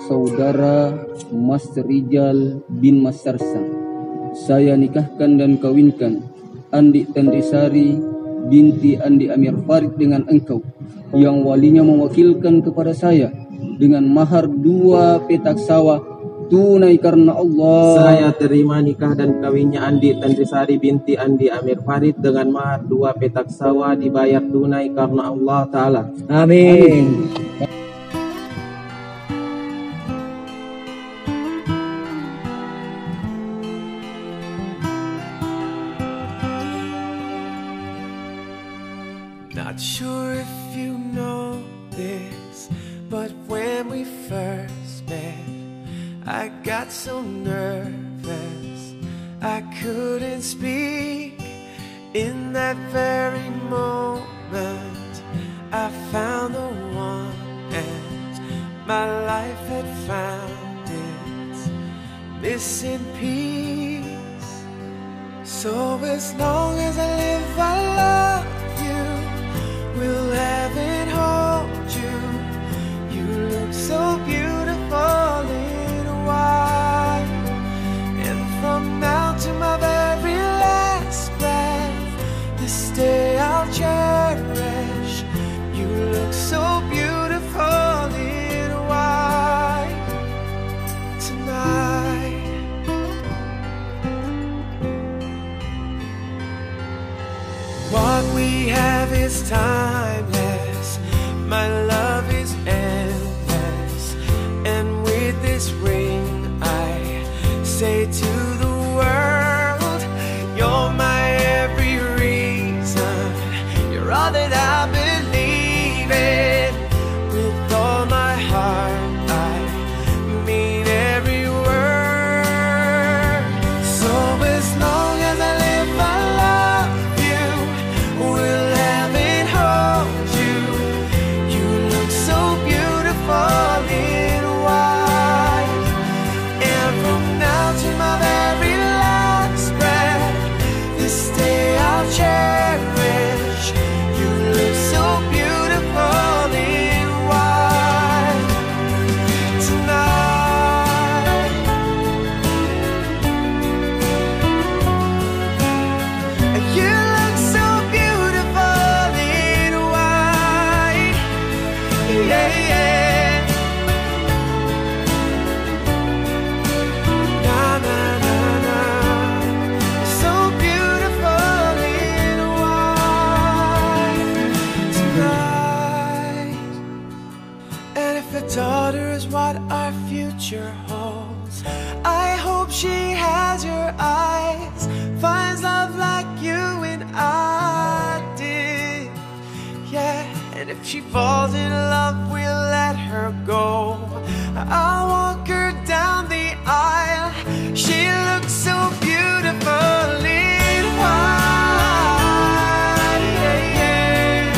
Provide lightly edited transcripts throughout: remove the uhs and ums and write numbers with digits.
saudara Mas Rijal bin Mas Sarsan. Saya nikahkan dan kawinkan Andi Tandrisari binti Andi Amir Farid dengan engkau, yang walinya mewakilkan kepada saya dengan mahar 2 petak sawah tunai karena Allah. Saya terima nikah dan kawinnya Andi Tandrisari binti Andi Amir Farid dengan mahar 2 petak sawah dibayar tunai karena Allah Ta'ala. Amin. Not sure if you know this, but when we first met, I got so nervous I couldn't speak. In that very moment I found the one, and my life had found its missing piece. So as long as I live I love you, will heaven hold you. You look so beautiful in white, and from now to my very last breath, this day I'll cherish. You look so beautiful in white tonight. What we have is timeless, my love is endless, and with this ring I say to the world, you're my every reason, you're all that I believe in. With all my heart I mean every word. So as long as I live I love you, will heaven hold you. You look so beautiful in white, and from now to my very last breath, this day I'll cherish. You look so beautiful in white tonight. You look so beautiful in white, yeah, yeah. Na na na na, so beautiful in white tonight. And if a daughter is what our future holds, I hope she has your eyes, finds love like you and I did, yeah. And if she falls in love, we'll let her go. I'll walk her down the aisle. She looks so beautiful in white, yeah, yeah.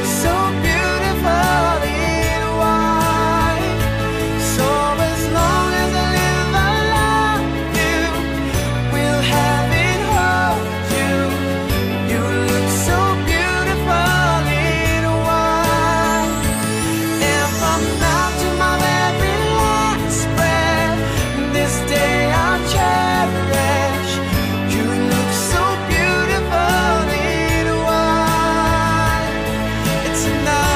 So beautiful in white. So as long as I live I love you, will heaven hold you. You look so beautiful in white, and from now to my very last breath, this day I'll cherish. You look so beautiful in white tonight.